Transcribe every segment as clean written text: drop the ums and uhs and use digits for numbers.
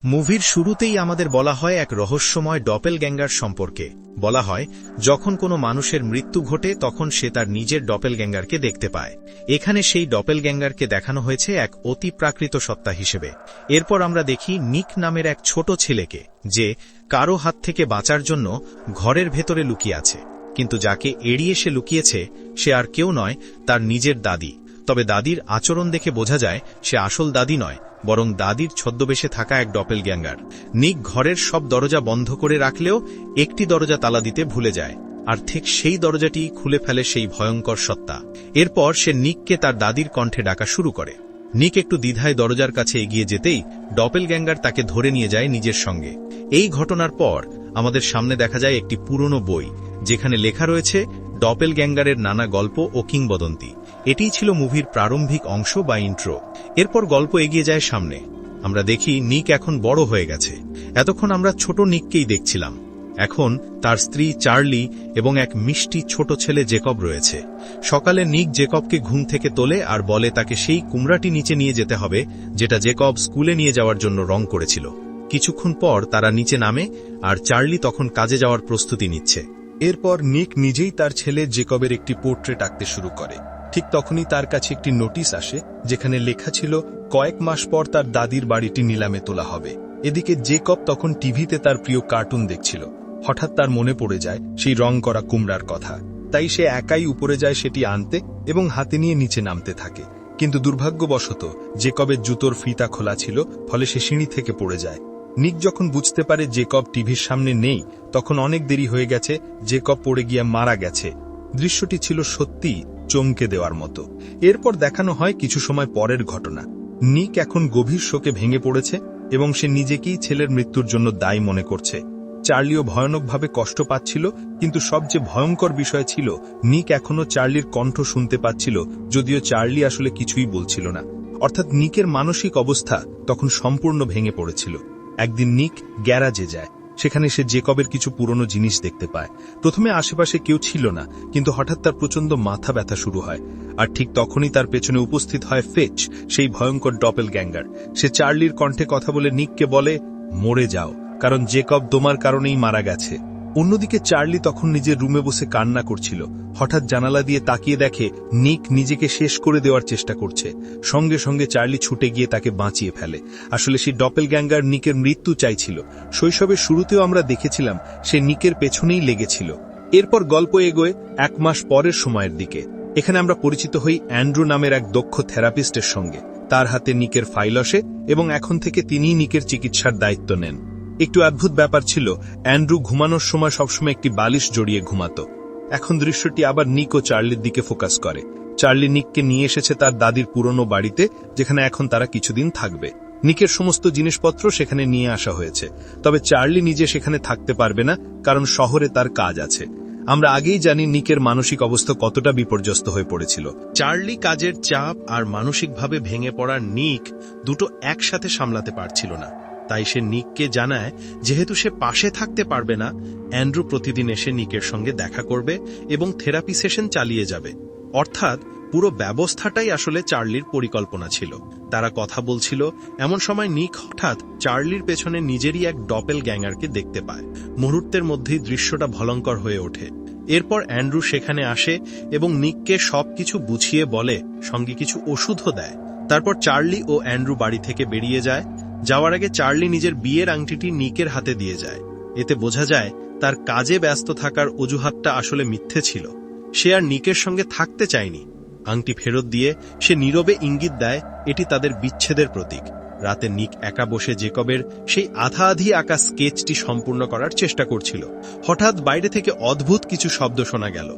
মুভির শুরুতেই আমাদের বলা হয় এক রহস্যময় ডপেলগ্যাঙ্গার সম্পর্কে। বলা হয় যখন কোনো মানুষের মৃত্যু ঘটে তখন সে তার নিজের ডপেলগ্যাঙ্গারকে দেখতে পায়। এখানে সেই ডপেলগ্যাঙ্গারকে দেখানো হয়েছে এক অতি প্রাকৃত সত্তা হিসেবে। এরপর আমরা দেখি নিক নামের এক ছোট ছেলেকে, যে কারো হাত থেকে বাঁচার জন্য ঘরের ভেতরে লুকিয়ে আছে, কিন্তু যাকে এড়িয়ে সে লুকিয়েছে সে আর কেউ নয়, তার নিজের দাদি। তবে দাদির আচরণ দেখে বোঝা যায় সে আসল দাদি নয়, বরং দাদির ছদ্মবেশে থাকা এক ডপেলগ্যাঙ্গার। নিক ঘরের সব দরজা বন্ধ করে রাখলেও একটি দরজা তালা দিতে ভুলে যায়, আর ঠিক সেই দরজাটি খুলে ফেলে সেই ভয়ঙ্কর সত্তা। এরপর সে নিককে তার দাদির কণ্ঠে ডাকা শুরু করে। নিক একটু দ্বিধায় দরজার কাছে এগিয়ে যেতেই ডপেলগ্যাঙ্গার তাকে ধরে নিয়ে যায় নিজের সঙ্গে। এই ঘটনার পর আমাদের সামনে দেখা যায় একটি পুরনো বই, যেখানে লেখা রয়েছে ডপেলগ্যাঙ্গারের নানা গল্প ও কিংবদন্তি। এটিই ছিল মুভির প্রারম্ভিক অংশ বা ইন্ট্রো। এরপর গল্প এগিয়ে যায় সামনে। আমরা দেখি নিক এখন বড় হয়ে গেছে। এতক্ষণ আমরা ছোট নিককেই দেখছিলাম। এখন তার স্ত্রী চার্লি এবং এক মিষ্টি ছোট ছেলে জেকব রয়েছে। সকালে নিক জেকবকে ঘুম থেকে তোলে আর বলে তাকে সেই কুমড়াটি নিচে নিয়ে যেতে হবে যেটা জেকব স্কুলে নিয়ে যাওয়ার জন্য রং করেছিল। কিছুক্ষণ পর তারা নিচে নামে আর চার্লি তখন কাজে যাওয়ার প্রস্তুতি নিচ্ছে। এরপর নিক নিজেই তার ছেলে জেকবের একটি পোর্ট্রেট আঁকতে শুরু করে। ঠিক তখনই তার কাছে একটি নোটিশ আসে, যেখানে লেখা ছিল কয়েক মাস পর তার দাদির বাড়িটি নিলামে তোলা হবে। এদিকে জেকব তখন টিভিতে তার প্রিয় কার্টুন দেখছিল। হঠাৎ তার মনে পড়ে যায় সেই রং করা কুমড়ার কথা। তাই সে একাই উপরে যায় সেটি আনতে এবং হাতে নিয়ে নিচে নামতে থাকে। কিন্তু দুর্ভাগ্যবশত জেকবের জুতোর ফিতা খোলা ছিল, ফলে সে সিঁড়ি থেকে পড়ে যায়। নিক যখন বুঝতে পারে জেকব টিভির সামনে নেই, তখন অনেক দেরি হয়ে গেছে। জেকব পড়ে গিয়ে মারা গেছে। দৃশ্যটি ছিল সত্যি চমকে দেওয়ার মতো। এরপর দেখানো হয় কিছু সময় পরের ঘটনা। নিক এখন গভীর শোকে ভেঙে পড়েছে এবং সে নিজেকেই ছেলের মৃত্যুর জন্য দায়ী মনে করছে। চার্লিও ভয়ানকভাবে কষ্ট পাচ্ছিল, কিন্তু সবচেয়ে ভয়ঙ্কর বিষয় ছিল নিক এখনো চার্লির কণ্ঠ শুনতে পাচ্ছিল, যদিও চার্লি আসলে কিছুই বলছিল না। অর্থাৎ নিকের মানসিক অবস্থা তখন সম্পূর্ণ ভেঙে পড়েছিল। একদিন নিক গ্যারাজে যায়। সেখানে সে জেকবের কিছু পুরনো জিনিস দেখতে পায়। প্রথমে আশেপাশে কেউ ছিল না, কিন্তু হঠাৎ তার প্রচন্ড মাথা ব্যথা শুরু হয়। আর ঠিক তখনই তার পেছনে উপস্থিত হয় ফেচ, সেই ভয়ঙ্কর ডপেলগ্যাঙ্গার। সে চার্লির কণ্ঠে কথা বলে নিককে বলে, মরে যাও, কারণ জেকব তোমার কারণেই মারা গেছে। অন্যদিকে চার্লি তখন নিজের রুমে বসে কান্না করছিল। হঠাৎ জানালা দিয়ে তাকিয়ে দেখে নিক নিজেকে শেষ করে দেওয়ার চেষ্টা করছে। সঙ্গে সঙ্গে চার্লি ছুটে গিয়ে তাকে বাঁচিয়ে ফেলে। আসলে সেই ডপেলগ্যাঙ্গার নিকের মৃত্যু চাইছিল। শৈশবের শুরুতেও আমরা দেখেছিলাম সে নিকের পেছনেই লেগেছিল। এরপর গল্প এগোয় এক মাস পরের সময়ের দিকে। এখানে আমরা পরিচিত হই অ্যান্ড্রু নামের এক দক্ষ থেরাপিস্টের সঙ্গে। তার হাতে নিকের ফাইল আসে এবং এখন থেকে তিনিই নিকের চিকিৎসার দায়িত্ব নেন। একটু অদ্ভুত ব্যাপার ছিল, অ্যান্ড্রু ঘুমানোর সময় সবসময় একটি বালিশ জড়িয়ে ঘুমাত। এখন দৃশ্যটি আবার নিক ও চার্লির দিকে ফোকাস করে। চার্লি নিককে নিয়ে এসেছে তার দাদির পুরনো বাড়িতে, যেখানে এখন তারা কিছুদিন থাকবে। নিকের সমস্ত জিনিসপত্র সেখানে নিয়ে আসা হয়েছে। তবে চার্লি নিজে সেখানে থাকতে পারবে না, কারণ শহরে তার কাজ আছে। আমরা আগেই জানি নিকের মানসিক অবস্থা কতটা বিপর্যস্ত হয়ে পড়েছিল। চার্লি কাজের চাপ আর মানসিকভাবে ভেঙে পড়া নিক দুটো একসাথে সামলাতে পারছিল না। তাই সে নিককে জানায় যেহেতু সে পাশে থাকতে পারবে না, অ্যান্ড্রু প্রতিদিন এসে নিকের সঙ্গে দেখা করবে এবং থেরাপি সেশন চালিয়ে যাবে। অর্থাৎ পুরো ব্যবস্থাটাই আসলে চার্লির পরিকল্পনা ছিল। তারা কথা বলছিল, এমন সময় নিক হঠাৎ চার্লির পেছনে নিজেরই এক ডপেলগ্যাঙ্গারকে দেখতে পায়। মুহূর্তের মধ্যেই দৃশ্যটা ভয়ঙ্কর হয়ে ওঠে। এরপর অ্যান্ড্রু সেখানে আসে এবং নিককে সবকিছু বুঝিয়ে বলে, সঙ্গে কিছু ওষুধও দেয়। তারপর চার্লি ও অ্যান্ড্রু বাড়ি থেকে বেরিয়ে যায়। যাওয়ার আগে চার্লি নিজের বিয়ের আংটিটি নিকের হাতে দিয়ে যায়। এতে বোঝা যায় তার কাজে ব্যস্ত থাকার অজুহাতটা আসলে মিথ্যে ছিল। সে আর নিকের সঙ্গে থাকতে চায়নি। আংটি ফেরত দিয়ে সে নীরবে ইঙ্গিত দেয় এটি তাদের বিচ্ছেদের প্রতীক। রাতে নিক একা বসে জেকবের সেই আধা আধি আঁকা স্কেচটি সম্পূর্ণ করার চেষ্টা করছিল। হঠাৎ বাইরে থেকে অদ্ভুত কিছু শব্দ শোনা গেল।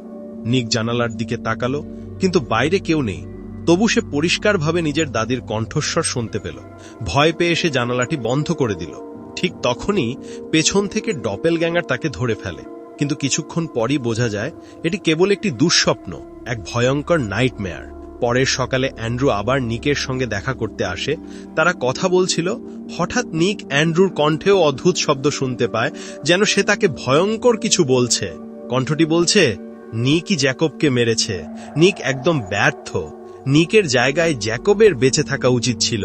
নিক জানালার দিকে তাকালো, কিন্তু বাইরে কেউ নেই। তবু সে পরিষ্কারভাবে নিজের দাদির কণ্ঠস্বর শুনতে পেল। ভয় পেয়ে সে জানালাটি বন্ধ করে দিল। ঠিক তখনই পেছন থেকে ডপেলগ্যাঙ্গার তাকে ধরে ফেলে। কিন্তু কিছুক্ষণ পরই বোঝা যায় এটি কেবল একটি দুঃস্বপ্ন, এক ভয়ঙ্কর নাইটমেয়ার। পরের সকালে অ্যান্ড্রু আবার নিকের সঙ্গে দেখা করতে আসে। তারা কথা বলছিল। হঠাৎ নিক অ্যান্ড্রুর কণ্ঠেও অদ্ভুত শব্দ শুনতে পায়, যেন সে তাকে ভয়ঙ্কর কিছু বলছে। কণ্ঠটি বলছে, নিকই জ্যাকবকে মেরেছে। নিক একদম ব্যর্থ। নিকের জায়গায় জ্যাকবের বেঁচে থাকা উচিত ছিল।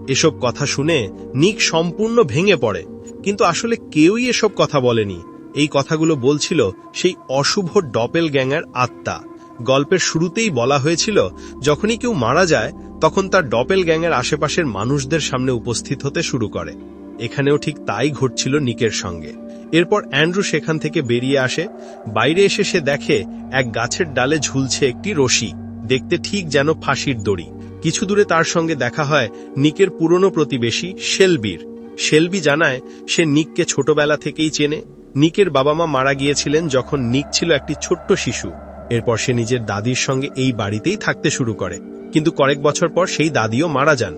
এসব কথা শুনে নিক সম্পূর্ণ ভেঙে পড়ে, কিন্তু আসলে কেউই এসব কথা বলেনি। এই কথাগুলো বলছিল সেই অশুভ ডপেলগ্যাঙ্গার আত্মা। গল্পের শুরুতেই বলা হয়েছিল যখনই কেউ মারা যায় তখন তার ডপেলগ্যাঙ্গার আশেপাশের মানুষদের সামনে উপস্থিত হতে শুরু করে। এখানেও ঠিক তাই ঘটছিল নিকের সঙ্গে। এরপর অ্যান্ড্রু সেখান থেকে বেরিয়ে আসে। বাইরে এসে সে দেখে এক গাছের ডালে ঝুলছে একটি রশি, দেখতে ঠিক যেন ফাঁসির দড়ি। কিছু দূরে তার সঙ্গে দেখা হয় নিকের পুরনো প্রতিবেশী শেলবির। শেলবি জানায় সে নিককে ছোটবেলা থেকেই চেনে। নিকের বাবা মা মারা গিয়েছিলেন যখন নিক ছিল একটি ছোট্ট শিশু। এরপর সে নিজের দাদির সঙ্গে এই বাড়িতেই থাকতে শুরু করে, কিন্তু কয়েক বছর পর সেই দাদিও মারা যান।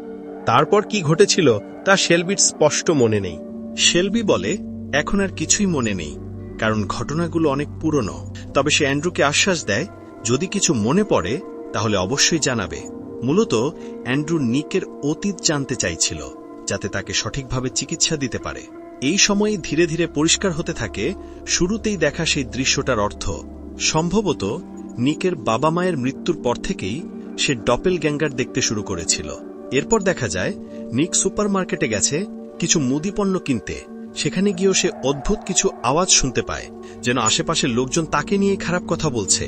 তারপর কি ঘটেছিল তা শেলবির স্পষ্ট মনে নেই। শেলবি বলে এখন আর কিছুই মনে নেই, কারণ ঘটনাগুলো অনেক পুরনো। তবে সে অ্যান্ড্রুকে আশ্বাস দেয় যদি কিছু মনে পড়ে তাহলে অবশ্যই জানাবে। মূলত অ্যান্ড্রু নিকের অতীত জানতে চাইছিল, যাতে তাকে সঠিকভাবে চিকিৎসা দিতে পারে। এই সময়ে ধীরে ধীরে পরিষ্কার হতে থাকে শুরুতেই দেখা সেই দৃশ্যটার অর্থ। সম্ভবত নিকের বাবা মায়ের মৃত্যুর পর থেকেই সে ডপেলগ্যাঙ্গার দেখতে শুরু করেছিল। এরপর দেখা যায় নিক সুপারমার্কেটে গেছে কিছু মুদিপণ্য কিনতে। সেখানে গিয়েও সে অদ্ভুত কিছু আওয়াজ শুনতে পায়, যেন আশেপাশের লোকজন তাকে নিয়ে খারাপ কথা বলছে।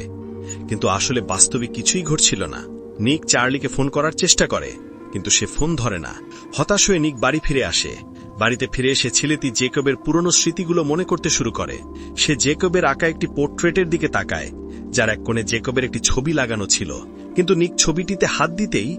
কিন্তু আসলে বাস্তবিক কিছুই ঘটছিল না। নিক চার্লিকে ফোন করার চেষ্টা করে, কিন্তু সে ফোন ধরে না। হতাশ হয়ে নিক বাড়ি ফিরে আসে। বাড়িতে ফিরে এসে ছেলেটি জেকবের পুরনো স্মৃতিগুলো মনে করতে শুরু করে। সে জেকবের আঁকা একটি পোর্ট্রেটের দিকে তাকায়, যার এক কোণে জেকবের একটি ছবি লাগানো ছিল। কিন্তু নিক ছবিটিতে হাত দিতেই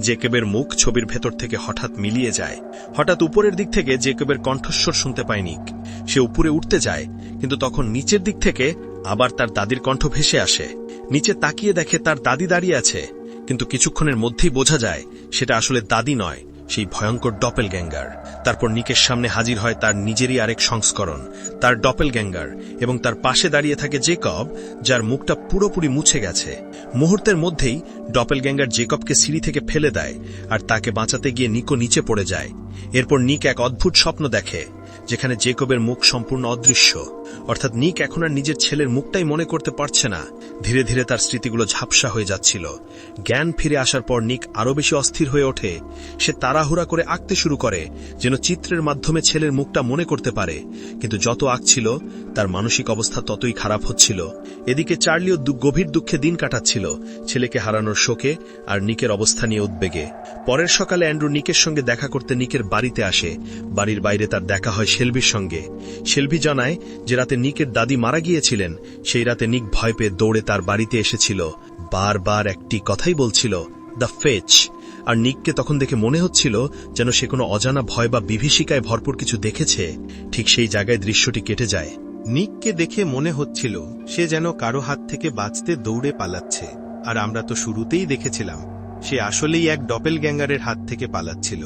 জেকবের মুখ ছবির ভেতর থেকে হঠাৎ মিলিয়ে যায়। হঠাৎ উপরের দিক থেকে জেকবের কণ্ঠস্বর শুনতে পায় নিক। সে উপরে উঠতে যায়, কিন্তু তখন নিচের দিক থেকে আবার তার দাদির কণ্ঠ ভেসে আসে। নিচে তাকিয়ে দেখে তার দাদি দাঁড়িয়ে আছে, কিন্তু কিছুক্ষণের মধ্যেই বোঝা যায় সেটা আসলে দাদি নয়, সেই ভয়ঙ্কর ডপেলগ্যাঙ্গার। তারপর নিকের সামনে হাজির হয় তার নিজেরই আরেক সংস্করণ, তার ডপেলগ্যাঙ্গার, এবং তার পাশে দাঁড়িয়ে থাকে জেকব, যার মুখটা পুরোপুরি মুছে গেছে। মুহূর্তের মধ্যেই ডপেলগ্যাঙ্গার জেকবকে সিঁড়ি থেকে ফেলে দেয়, আর তাকে বাঁচাতে গিয়ে নিকও নিচে পড়ে যায়। এরপর নিক এক অদ্ভুত স্বপ্ন দেখে, যেখানে জেকবের মুখ সম্পূর্ণ অদৃশ্য। অর্থাৎ নিক এখন আর নিজের ছেলের মুখটাই মনে করতে পারছে না। ধীরে ধীরে তার স্মৃতিগুলো ঝাপসা হয়ে যাচ্ছিল। জ্ঞান ফিরে আসার পর নিক আরো বেশি অস্থির হয়ে ওঠে। সে তাড়াহুড়া করে আঁকতে শুরু করে, যেন চিত্রের মাধ্যমে ছেলের মুখটা মনে করতে পারে। কিন্তু যত আঁকছিল তার মানসিক অবস্থা ততই খারাপ হচ্ছিল। এদিকে চার্লিও গভীর দুঃখে দিন কাটাচ্ছিল, ছেলেকে হারানোর শোকে আর নিকের অবস্থা নিয়ে উদ্বেগে। পরের সকালে অ্যান্ড্রু নিকের সঙ্গে দেখা করতে নিকের বাড়িতে আসে। বাড়ির বাইরে তার দেখা হয় শেলবির সঙ্গে। শেলবি জানায় যে রাতে নিকের দাদি মারা গিয়েছিলেন, সেই রাতে নিক ভয় পেয়ে দৌড়ে তার বাড়িতে এসেছিল। বারবার একটি কথাই বলছিল, দ্য ফেচ। আর নিককে তখন দেখে মনে হচ্ছিল যেন সে কোনো অজানা ভয় বা বিভীষিকায় ভরপুর কিছু দেখেছে। ঠিক সেই জায়গায় দৃশ্যটি কেটে যায়। নিককে দেখে মনে হচ্ছিল সে যেন কারো হাত থেকে বাঁচতে দৌড়ে পালাচ্ছে। আর আমরা তো শুরুতেই দেখেছিলাম সে আসলেই এক ডপেলগ্যাঙ্গারের হাত থেকে পালাচ্ছিল।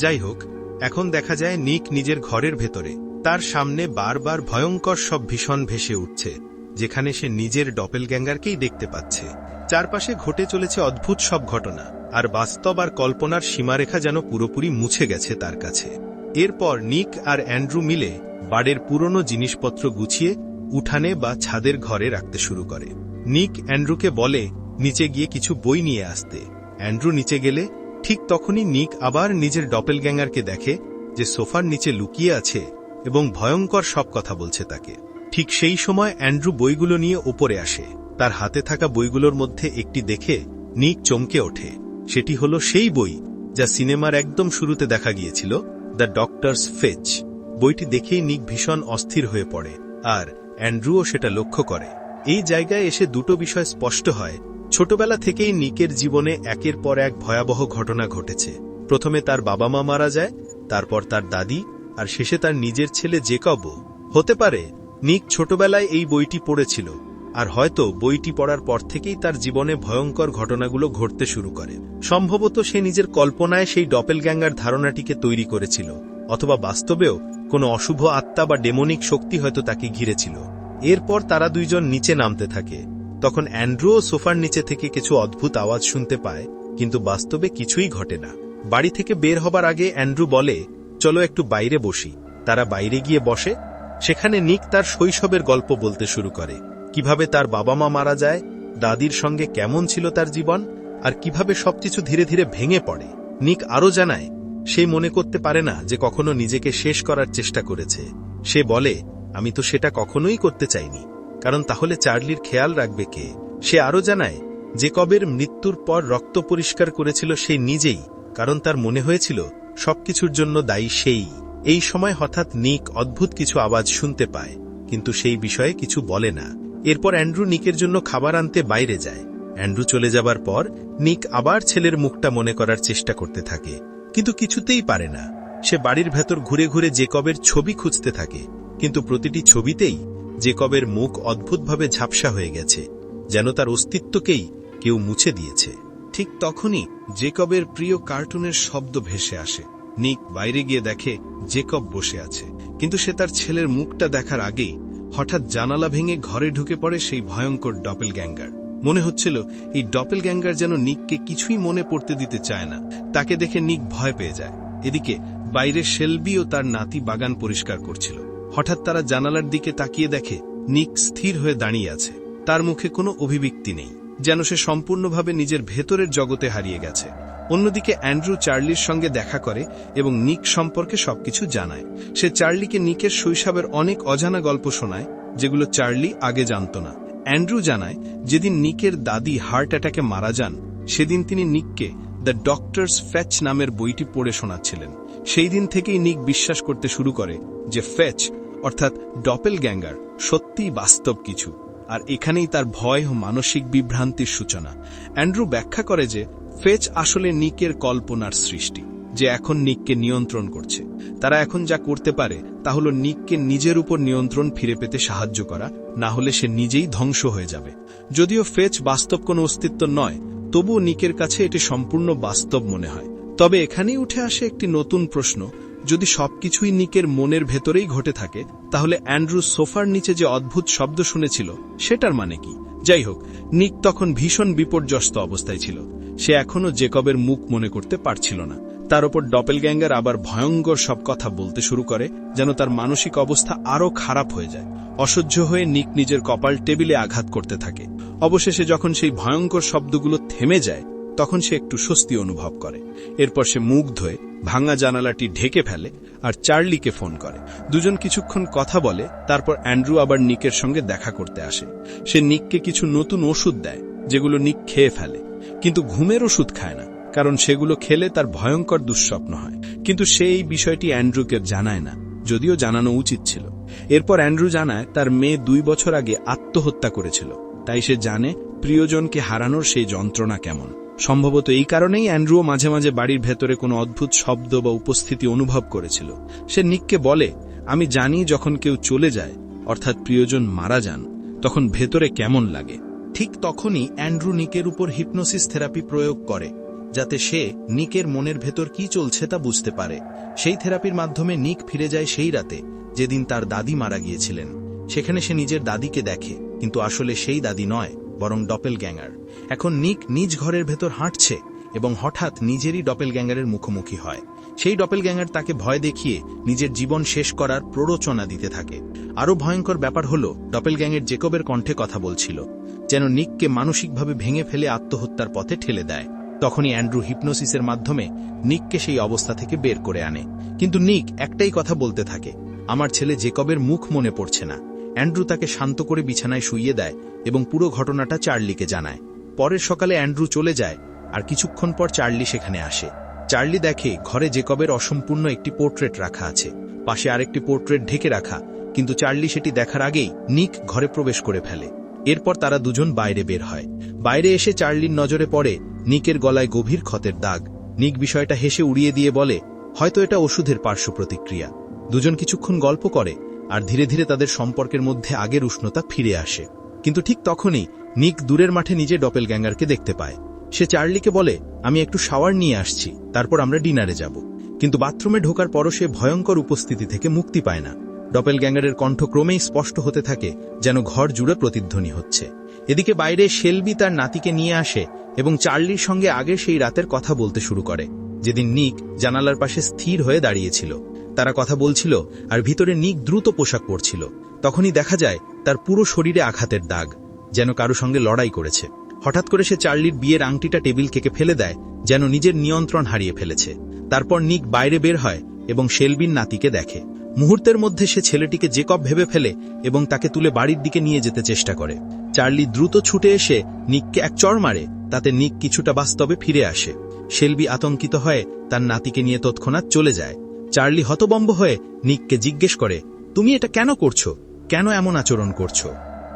যাই হোক, এখন দেখা যায় নিক নিজের ঘরের ভেতরে। তার সামনে বারবার ভয়ঙ্কর সব ভীষণ ভেসে উঠছে, যেখানে সে নিজের ডপেলগ্যাঙ্গারকেই দেখতে পাচ্ছে। চারপাশে ঘটে চলেছে অদ্ভুত সব ঘটনা, আর বাস্তব আর কল্পনার সীমারেখা যেন পুরোপুরি মুছে গেছে তার কাছে। এরপর নিক আর অ্যান্ড্রু মিলে বাড়ির পুরনো জিনিসপত্র গুছিয়ে উঠানে বা ছাদের ঘরে রাখতে শুরু করে। নিক অ্যান্ড্রুকে বলে নিচে গিয়ে কিছু বই নিয়ে আসতে। অ্যান্ড্রু নিচে গেলে ঠিক তখনই নিক আবার নিজের ডপেলগ্যাঙ্গারকে দেখে, যে সোফার নিচে লুকিয়ে আছে এবং ভয়ঙ্কর সব কথা বলছে তাকে। ঠিক সেই সময় অ্যান্ড্রু বইগুলো নিয়ে ওপরে আসে। তার হাতে থাকা বইগুলোর মধ্যে একটি দেখে নিক চমকে ওঠে। সেটি হলো সেই বই যা সিনেমার একদম শুরুতে দেখা গিয়েছিল, দ্য ডক্টরস ফেচ। বইটি দেখেই নিক ভীষণ অস্থির হয়ে পড়ে, আর অ্যান্ড্রুও সেটা লক্ষ্য করে। এই জায়গায় এসে দুটো বিষয় স্পষ্ট হয়। ছোটবেলা থেকেই নিকের জীবনে একের পর এক ভয়াবহ ঘটনা ঘটেছে। প্রথমে তার বাবা মা মারা যায়, তারপর তার দাদি, আর শেষে তার নিজের ছেলে জেকবও। হতে পারে নিক ছোটবেলায় এই বইটি পড়েছিল, আর হয়তো বইটি পড়ার পর থেকেই তার জীবনে ভয়ঙ্কর ঘটনাগুলো ঘটতে শুরু করে। সম্ভবত সে নিজের কল্পনায় সেই ডপেলগ্যাঙ্গার ধারণাটিকে তৈরি করেছিল, অথবা বাস্তবেও কোনো অশুভ আত্মা বা ডেমনিক শক্তি হয়তো তাকে ঘিরেছিল। এরপর তারা দুইজন নিচে নামতে থাকে। তখন অ্যান্ড্রুও সোফার নিচে থেকে কিছু অদ্ভুত আওয়াজ শুনতে পায়, কিন্তু বাস্তবে কিছুই ঘটে না। বাড়ি থেকে বের হবার আগে অ্যান্ড্রু বলে, চলো একটু বাইরে বসি। তারা বাইরে গিয়ে বসে। সেখানে নিক তার শৈশবের গল্প বলতে শুরু করে, কিভাবে তার বাবা মা মারা যায়, দাদির সঙ্গে কেমন ছিল তার জীবন, আর কিভাবে সবকিছু ধীরে ধীরে ভেঙে পড়ে। নিক আরও জানায় সেই মনে করতে পারে না যে কখনো নিজেকে শেষ করার চেষ্টা করেছে। সে বলে, আমি তো সেটা কখনোই করতে চাইনি, কারণ তাহলে চার্লির খেয়াল রাখবে কে? সে আরও জানায়, জেকবের মৃত্যুর পর রক্ত পরিষ্কার করেছিল সেই নিজেই, কারণ তার মনে হয়েছিল সবকিছুর জন্য দায়ী সেই। এই সময় হঠাৎ নিক অদ্ভুত কিছু আওয়াজ শুনতে পায়, কিন্তু সেই বিষয়ে কিছু বলে না। এরপর অ্যান্ড্রু নিকের জন্য খাবার আনতে বাইরে যায়। অ্যান্ড্রু চলে যাবার পর নিক আবার ছেলের মুখটা মনে করার চেষ্টা করতে থাকে, কিন্তু কিছুতেই পারে না। সে বাড়ির ভেতর ঘুরে ঘুরে জেকবের ছবি খুঁজতে থাকে, কিন্তু প্রতিটি ছবিতেই জেকবের মুখ অদ্ভুতভাবে ঝাপসা হয়ে গেছে, যেন তার অস্তিত্বকেই কেউ মুছে দিয়েছে। ঠিক তখনই জেকবের প্রিয় কার্টুনের শব্দ ভেসে আসে। নিক বাইরে গিয়ে দেখে জেকব বসে আছে, কিন্তু সে তার ছেলের মুখটা দেখার আগেই হঠাৎ জানালা ভেঙে ঘরে ঢুকে পড়ে সেই ভয়ঙ্কর ডপেলগ্যাঙ্গার। মনে হচ্ছিল এই ডপেলগ্যাঙ্গার যেন নিককে কিছুই মনে পড়তে দিতে চায় না। তাকে দেখে নিক ভয় পেয়ে যায়। এদিকে বাইরে শেলবি ও তার নাতি বাগান পরিষ্কার করছিল। হঠাৎ তারা জানালার দিকে তাকিয়ে দেখে নিক স্থির হয়ে দাঁড়িয়ে আছে। তার মুখে কোনো অভিব্যক্তি নেই, যেন সে সম্পূর্ণভাবে নিজের ভেতরের জগতে হারিয়ে গেছে। অন্যদিকে অ্যান্ড্রু চার্লির সঙ্গে দেখা করে এবং নিক সম্পর্কে সবকিছু জানায়। সে চার্লিকে নিকের শৈশবের অনেক অজানা গল্প শোনায়, যেগুলো চার্লি আগে জানত না। অ্যান্ড্রু জানায়, যেদিন নিকের দাদি হার্ট অ্যাটাকে মারা যান, সেদিন তিনি নিককে দ্য ডক্টরস ফেচ নামের বইটি পড়ে শোনাচ্ছিলেন। সেই দিন থেকেই নিক বিশ্বাস করতে শুরু করে যে ফেচ অর্থাৎ ডপেলগ্যাঙ্গার সত্যিই বাস্তব কিছু, আর এখানেই তার ভয় ও মানসিক বিভ্রান্তির সূচনা। অ্যান্ড্রু ব্যাখ্যা করে যে ফেচ আসলে নিকের কল্পনার সৃষ্টি, যে এখন নিককে নিয়ন্ত্রণ করছে। তারা এখন যা করতে পারে তা হল নিককে নিজের উপর নিয়ন্ত্রণ ফিরে পেতে সাহায্য করা, না হলে সে নিজেই ধ্বংস হয়ে যাবে। যদিও ফেচ বাস্তব কোনো অস্তিত্ব নয়, তবুও নিকের কাছে এটি সম্পূর্ণ বাস্তব মনে হয়। তবে এখানেই উঠে আসে একটি নতুন প্রশ্ন, যদি সবকিছুই নিকের মনের ভেতরেই ঘটে থাকে, তাহলে অ্যান্ড্রু সোফার নিচে যে অদ্ভুত শব্দ শুনেছিল সেটার মানে কি? যাই হোক, নিক তখন ভীষণ বিপর্যস্ত অবস্থায় ছিল। সে এখনও জেকবের মুখ মনে করতে পারছিল না। তার ওপর ডপেলগ্যাঙ্গার আবার ভয়ঙ্কর সব কথা বলতে শুরু করে, যেন তার মানসিক অবস্থা আরও খারাপ হয়ে যায়। অসহ্য হয়ে নিক নিজের কপাল টেবিলে আঘাত করতে থাকে। অবশেষে যখন সেই ভয়ঙ্কর শব্দগুলো থেমে যায়, তখন সে একটু স্বস্তি অনুভব করে। এরপর সে মুখ ধুয়ে ভাঙা জানালাটি ঢেকে ফেলে আর চার্লিকে ফোন করে। দুজন কিছুক্ষণ কথা বলে, তারপর অ্যান্ড্রু আবার নিকের সঙ্গে দেখা করতে আসে। সে নিককে কিছু নতুন ওষুধ দেয়, যেগুলো নিক খেয়ে ফেলে, কিন্তু ঘুমের ওষুধ খায় না, কারণ সেগুলো খেলে তার ভয়ঙ্কর দুঃস্বপ্ন হয়। কিন্তু সে এই বিষয়টি অ্যান্ড্রুকে জানায় না, যদিও জানানো উচিত ছিল। এরপর অ্যান্ড্রু জানায় তার মেয়ে 2 বছর আগে আত্মহত্যা করেছিল, তাই সে জানে প্রিয়জনকে হারানোর সেই যন্ত্রণা কেমন। সম্ভবত এই কারণেই অ্যান্ড্রুও মাঝে মাঝে বাড়ির ভেতরে কোনো অদ্ভুত শব্দ বা উপস্থিতি অনুভব করেছিল। সে নিককে বলে, আমি জানি যখন কেউ চলে যায়, অর্থাৎ প্রিয়জন মারা যান, তখন ভেতরে কেমন লাগে। ঠিক তখনই অ্যান্ড্রু নিকের উপর হিপনোসিস থেরাপি প্রয়োগ করে, যাতে সে নিকের মনের ভেতর কি চলছে তা বুঝতে পারে। সেই থেরাপির মাধ্যমে নিক ফিরে যায় সেই রাতে যেদিন তার দাদি মারা গিয়েছিলেন। সেখানে সে নিজের দাদিকে দেখে, কিন্তু আসলে সেই দাদি নয়, বরং ডপেলগ্যাঙ্গার। এখন নিক নিজ ঘরের ভেতর হাঁটছে এবং হঠাৎ নিজেরই ডপেলগ্যাঙ্গারের মুখোমুখি হয়। সেই ডপেলগ্যাঙ্গার তাকে ভয় দেখিয়ে নিজের জীবন শেষ করার প্ররোচনা দিতে থাকে। আরও ভয়ঙ্কর ব্যাপার হল, ডপেলগ্যাঙ্গার জেকবের কণ্ঠে কথা বলছিল, যেন নিককে মানসিকভাবে ভেঙে ফেলে আত্মহত্যার পথে ঠেলে দেয়। তখনই অ্যান্ড্রু হিপনোসিসের মাধ্যমে নিককে সেই অবস্থা থেকে বের করে আনে। কিন্তু নিক একটাই কথা বলতে থাকে, আমার ছেলে জেকবের মুখ মনে পড়ছে না। অ্যান্ড্রু তাকে শান্ত করে বিছানায় শুইয়ে দেয় এবং পুরো ঘটনাটা চার্লিকে জানায়। পরের সকালে অ্যান্ড্রু চলে যায়, আর কিছুক্ষণ পর চার্লি সেখানে আসে। চার্লি দেখে ঘরে জেকবের অসম্পূর্ণ একটি পোর্ট্রেট রাখা আছে, পাশে আরেকটি পোর্ট্রেট ঢেকে রাখা, কিন্তু চার্লি সেটি দেখার আগেই নিক ঘরে প্রবেশ করে ফেলে। এরপর তারা দুজন বাইরে বের হয়। বাইরে এসে চার্লির নজরে পড়ে নিকের গলায় গভীর ক্ষতের দাগ। নিক বিষয়টা হেসে উড়িয়ে দিয়ে বলে, হয়তো এটা ওষুধের পার্শ্ব প্রতিক্রিয়া। দুজন কিছুক্ষণ গল্প করে, আর ধীরে ধীরে তাদের সম্পর্কের মধ্যে আগের উষ্ণতা ফিরে আসে। কিন্তু ঠিক তখনই নিক দূরের মাঠে নিজে ডপেলগ্যাঙ্গারকে দেখতে পায়। সে চার্লিকে বলে, আমি একটু শাওয়ার নিয়ে আসছি, তারপর আমরা ডিনারে যাব। কিন্তু বাথরুমে ঢোকার পরও সে ভয়ঙ্কর উপস্থিতি থেকে মুক্তি পায় না। ডপেলগ্যাঙ্গারের কণ্ঠ ক্রমেই স্পষ্ট হতে থাকে, যেন ঘর জুড়ে প্রতিধ্বনি হচ্ছে। এদিকে বাইরে শেলবি তার নাতিকে নিয়ে আসে এবং চার্লির সঙ্গে আগে সেই রাতের কথা বলতে শুরু করে, যেদিন নিক জানালার পাশে স্থির হয়ে দাঁড়িয়েছিল। তারা কথা বলছিল, আর ভিতরে নিক দ্রুত পোশাক পরছিল। তখনই দেখা যায় তার পুরো শরীরে আঘাতের দাগ, যেন কারো সঙ্গে লড়াই করেছে। হঠাৎ করে সে চার্লির বিয়ের আংটিটা টেবিল থেকে ফেলে দেয়, যেন নিজের নিয়ন্ত্রণ হারিয়ে ফেলেছে। তারপর নিক বাইরে বের হয় এবং শেলবির নাতিকে দেখে। মুহূর্তের মধ্যে সে ছেলেটিকে জেকব ভেবে ফেলে এবং তাকে তুলে বাড়ির দিকে নিয়ে যেতে চেষ্টা করে। চার্লি দ্রুত ছুটে এসে নিককে এক চড় মারে, তাতে নিক কিছুটা বাস্তবে ফিরে আসে। শেলবি আতঙ্কিত হয়ে তার নাতিকে নিয়ে তৎক্ষণাৎ চলে যায়। চার্লি হতবম্ব হয়ে নিককে জিজ্ঞেস করে, তুমি এটা কেন করছো? কেন এমন আচরণ করছো?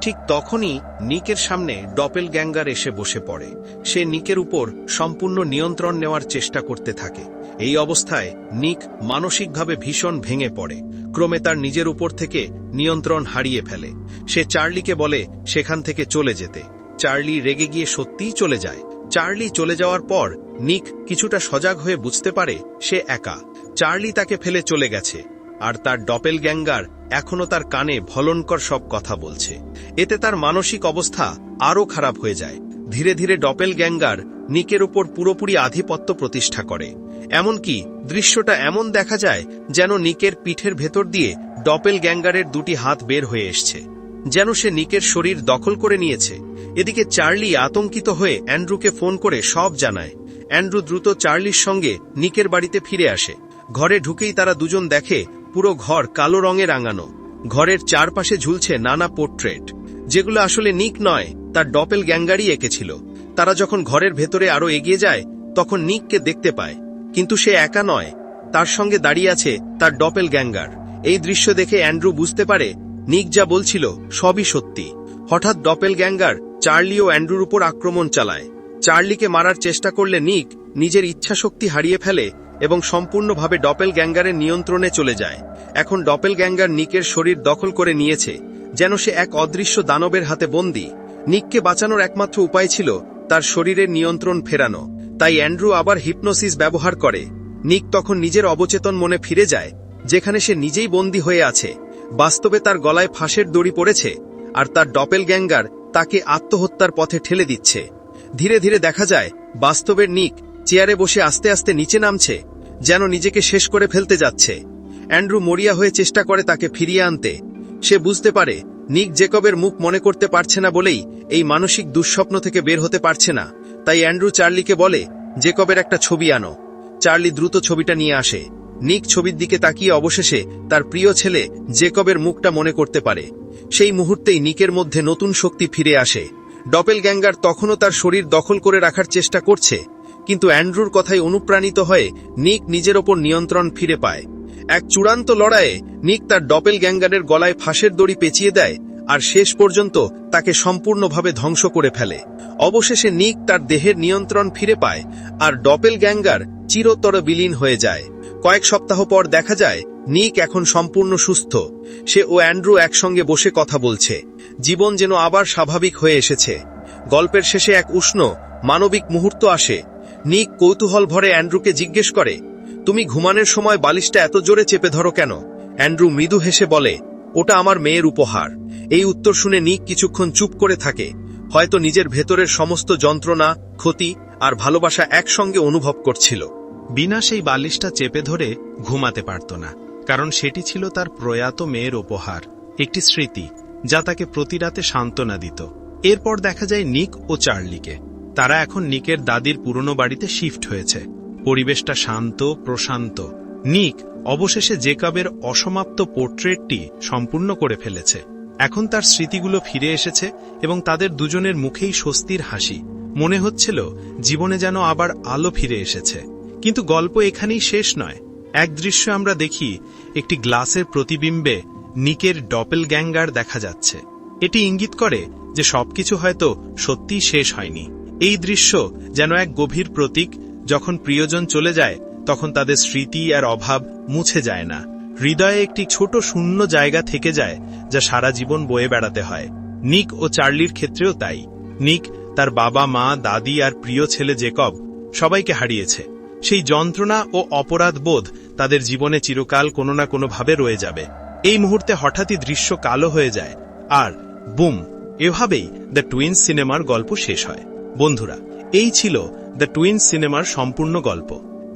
ঠিক তখনই নিকের সামনে ডপেলগ্যাঙ্গার এসে বসে পড়ে। সে নিকের উপর সম্পূর্ণ নিয়ন্ত্রণ নেওয়ার চেষ্টা করতে থাকে। এই অবস্থায় নিক মানসিকভাবে ভীষণ ভেঙে পড়ে, ক্রমে তার নিজের উপর থেকে নিয়ন্ত্রণ হারিয়ে ফেলে। সে চার্লিকে বলে সেখান থেকে চলে যেতে। চার্লি রেগে গিয়ে সত্যিই চলে যায়। চার্লি চলে যাওয়ার পর নিক কিছুটা সজাগ হয়ে বুঝতে পারে সে একা। চার্লি তাকে ফেলে চলে গেছে, আর তার ডপেলগ্যাঙ্গার এখনো তার কানে ভয়ঙ্কর সব কথা বলছে। এতে তার মানসিক অবস্থা আরও খারাপ হয়ে যায়। ধীরে ধীরে ডপেলগ্যাঙ্গার নিকের উপর পুরোপুরি আধিপত্য প্রতিষ্ঠা করে। এমনকি দৃশ্যটা এমন দেখা যায় যেন নিকের পিঠের ভেতর দিয়ে ডপেলগ্যাঙ্গারের দুটি হাত বের হয়ে এসছে, যেন সে নিকের শরীর দখল করে নিয়েছে। এদিকে চার্লি আতঙ্কিত হয়ে অ্যান্ড্রুকে ফোন করে সব জানায়। অ্যান্ড্রু দ্রুত চার্লির সঙ্গে নিকের বাড়িতে ফিরে আসে। ঘরে ঢুকেই তারা দুজন দেখে পুরো ঘর কালো রঙে রাঙানো। ঘরের চারপাশে ঝুলছে নানা পোর্ট্রেট, যেগুলো আসলে নিক নয়, তার ডপেলগ্যাঙ্গারই এঁকেছিল। তারা যখন ঘরের ভেতরে আরো এগিয়ে যায় তখন নিককে দেখতে পায়, কিন্তু সে একা নয়, তার সঙ্গে দাঁড়িয়ে আছে তার ডপেলগ্যাঙ্গার। এই দৃশ্য দেখে অ্যান্ড্রু বুঝতে পারে নিক যা বলছিল সবই সত্যি। হঠাৎ ডপেলগ্যাঙ্গার চার্লি ও অ্যান্ড্রুর উপর আক্রমণ চালায়। চার্লিকে মারার চেষ্টা করলে নিক নিজের ইচ্ছাশক্তি হারিয়ে ফেলে এবং সম্পূর্ণভাবে ডপেলগ্যাঙ্গারের নিয়ন্ত্রণে চলে যায়। এখন ডপেলগ্যাঙ্গার নিকের শরীর দখল করে নিয়েছে, যেন সে এক অদৃশ্য দানবের হাতে বন্দী। নিককে বাঁচানোর একমাত্র উপায় ছিল তার শরীরের নিয়ন্ত্রণ ফেরানো। তাই অ্যান্ড্রু আবার হিপনোসিস ব্যবহার করে। নিক তখন নিজের অবচেতন মনে ফিরে যায়, যেখানে সে নিজেই বন্দী হয়ে আছে। বাস্তবে তার গলায় ফাঁসের দড়ি পড়েছে, আর তার ডপেলগ্যাঙ্গার তাকে আত্মহত্যার পথে ঠেলে দিচ্ছে। ধীরে ধীরে দেখা যায় বাস্তবের নিক চেয়ারে বসে আস্তে আস্তে নিচে নামছে, যেন নিজেকে শেষ করে ফেলতে যাচ্ছে। অ্যান্ড্রু মরিয়া হয়ে চেষ্টা করে তাকে ফিরিয়ে আনতে। সে বুঝতে পারে নিক জেকবের মুখ মনে করতে পারছে না বলেই এই মানসিক দুঃস্বপ্ন থেকে বের হতে পারছে না। তাই অ্যান্ড্রু চার্লিকে বলে জেকবের একটা ছবি আনো। চার্লি দ্রুত ছবিটা নিয়ে আসে। নিক ছবির দিকে তাকিয়ে অবশেষে তার প্রিয় ছেলে জেকবের মুখটা মনে করতে পারে। সেই মুহূর্তেই নিকের মধ্যে নতুন শক্তি ফিরে আসে। ডপেলগ্যাঙ্গার তখনও তার শরীর দখল করে রাখার চেষ্টা করছে, কিন্তু অ্যান্ড্রুর কথায় অনুপ্রাণিত হয়ে নিক নিজের ওপর নিয়ন্ত্রণ ফিরে পায়। এক চূড়ান্ত লড়াইয়ে নিক তার ডপেলগ্যাঙ্গারের গলায় ফাঁসের দড়ি পেঁচিয়ে দেয়, আর শেষ পর্যন্ত তাকে সম্পূর্ণভাবে ধ্বংস করে ফেলে। অবশেষে নিক তার দেহের নিয়ন্ত্রণ ফিরে পায়, আর ডপেলগ্যাঙ্গার চিরতর বিলীন হয়ে যায়। কয়েক সপ্তাহ পর দেখা যায় নিক এখন সম্পূর্ণ সুস্থ। সে ও অ্যান্ড্রু একসঙ্গে বসে কথা বলছে। জীবন যেন আবার স্বাভাবিক হয়ে এসেছে। গল্পের শেষে এক উষ্ণ মানবিক মুহূর্ত আসে। নিক কৌতূহল ভরে অ্যান্ড্রুকে জিজ্ঞেস করে, তুমি ঘুমানোর সময় বালিশটা এত জোরে চেপে ধরো কেন? অ্যান্ড্রু মৃদু হেসে বলে, ওটা আমার মেয়ের উপহার। এই উত্তর শুনে নিক কিছুক্ষণ চুপ করে থাকে, হয়তো নিজের ভেতরের সমস্ত যন্ত্রণা, ক্ষতি আর ভালোবাসা একসঙ্গে অনুভব করছিল। বিনা সেই বালিশটা চেপে ধরে ঘুমাতে পারত না, কারণ সেটি ছিল তার প্রয়াত মেয়ের উপহার, একটি স্মৃতি যা তাকে প্রতি রাতে সান্ত্বনা দিত। এরপর দেখা যায় নিক ও চার্লিকে। তারা এখন নিকের দাদির পুরনো বাড়িতে শিফট হয়েছে। পরিবেশটা শান্ত, প্রশান্ত। নিক অবশেষে জেকবের অসমাপ্ত পোর্ট্রেটটি সম্পূর্ণ করে ফেলেছে। এখন তার স্মৃতিগুলো ফিরে এসেছে এবং তাদের দুজনের মুখেই স্বস্তির হাসি। মনে হচ্ছিল জীবনে যেন আবার আলো ফিরে এসেছে। কিন্তু গল্প এখানেই শেষ নয়। এক দৃশ্য আমরা দেখি, একটি গ্লাসের প্রতিবিম্বে নিকের ডপেলগ্যাঙ্গার দেখা যাচ্ছে। এটি ইঙ্গিত করে যে সবকিছু হয়তো সত্যিই শেষ হয়নি। এই দৃশ্য যেন এক গভীর প্রতীক, যখন প্রিয়জন চলে যায় তখন তাদের স্মৃতি আর অভাব মুছে যায় না। হৃদয়ে একটি ছোট শূন্য জায়গা থেকে যায়, যা সারা জীবন বয়ে বেড়াতে হয়। নিক ও চার্লির ক্ষেত্রেও তাই। নিক তার বাবা, মা, দাদি আর প্রিয় ছেলে জেকব সবাইকে হারিয়েছে। সেই যন্ত্রণা ও অপরাধ বোধ তাদের জীবনে চিরকাল কোনো না কোনোভাবে রয়ে যাবে। এই মুহূর্তে হঠাৎই দৃশ্য কালো হয়ে যায়, আর বুম, এভাবেই দ্য টুইন্স সিনেমার গল্প শেষ হয়। বন্ধুরা, এই ছিল দ্য টুইন্স সিনেমার সম্পূর্ণ গল্প।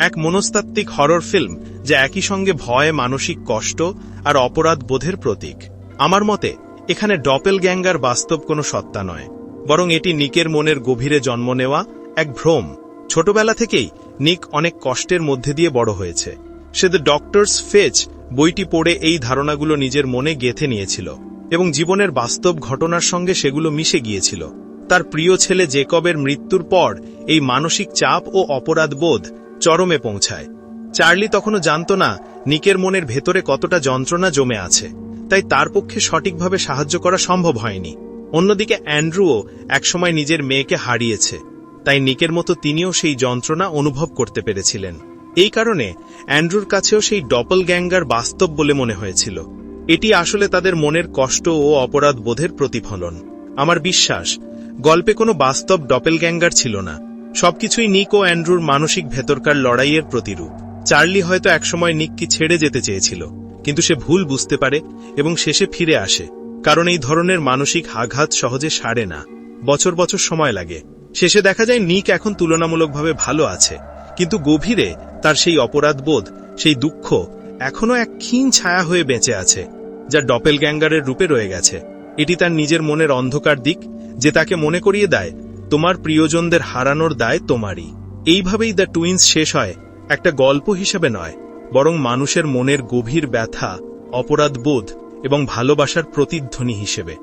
এক মনস্তাত্ত্বিক হরর ফিল্ম যা একই সঙ্গে ভয়, মানসিক কষ্ট আর অপরাধ বোধের প্রতীক। আমার মতে এখানে ডপেলগ্যাঙ্গার বাস্তব কোনো সত্তা নয়, বরং এটি নিকের মনের গভীরে জন্ম নেওয়া এক ভ্রম। ছোটবেলা থেকেই নিক অনেক কষ্টের মধ্যে দিয়ে বড় হয়েছে। সে দ্য ডক্টরস ফেচ বইটি পড়ে এই ধারণাগুলো নিজের মনে গেঁথে নিয়েছিল এবং জীবনের বাস্তব ঘটনার সঙ্গে সেগুলো মিশে গিয়েছিল। তার প্রিয় ছেলে জেকবের মৃত্যুর পর এই মানসিক চাপ ও অপরাধবোধ চরমে পৌঁছায়। চার্লি তখনও জানত না নিকের মনের ভেতরে কতটা যন্ত্রণা জমে আছে, তাই তার পক্ষে সঠিকভাবে সাহায্য করা সম্ভব হয়নি। অন্যদিকে অ্যান্ড্রুও একসময় নিজের মেয়েকে হারিয়েছে, তাই নিকের মতো তিনিও সেই যন্ত্রণা অনুভব করতে পেরেছিলেন। এই কারণে অ্যান্ড্রুর কাছেও সেই ডপলগ্যাঙ্গার বাস্তব বলে মনে হয়েছিল। এটি আসলে তাদের মনের কষ্ট ও অপরাধ বোধের প্রতিফলন। আমার বিশ্বাস, গল্পে কোনো বাস্তব ডপলগ্যাঙ্গার ছিল না। সবকিছুই নিক ও অ্যান্ড্রুর মানসিক ভেতরকার লড়াইয়ের প্রতিরূপ। চার্লি হয়তো একসময় নিককে ছেড়ে যেতে চেয়েছিল, কিন্তু সে ভুল বুঝতে পারে এবং শেষে ফিরে আসে, কারণ এই ধরনের মানসিক আঘাত সহজে সারে না, বছর বছর সময় লাগে। শেষে দেখা যায় নিক এখন তুলনামূলকভাবে ভালো আছে, কিন্তু গভীরে তার সেই অপরাধবোধ, সেই দুঃখ এখনও এক ক্ষীণ ছায়া হয়ে বেঁচে আছে, যা ডপেলগ্যাঙ্গারের রূপে রয়ে গেছে। এটি তার নিজের মনের অন্ধকার দিক, যে তাকে মনে করিয়ে দেয় তোমার প্রিয়জনদের হারানোর দায় তোমারই। এইভাবেই দ্য টুইন্স শেষ হয়, একটা গল্প হিসেবে নয়, বরং মানুষের মনের গভীর ব্যথা, অপরাধবোধ এবং ভালোবাসার প্রতিধ্বনি হিসেবে।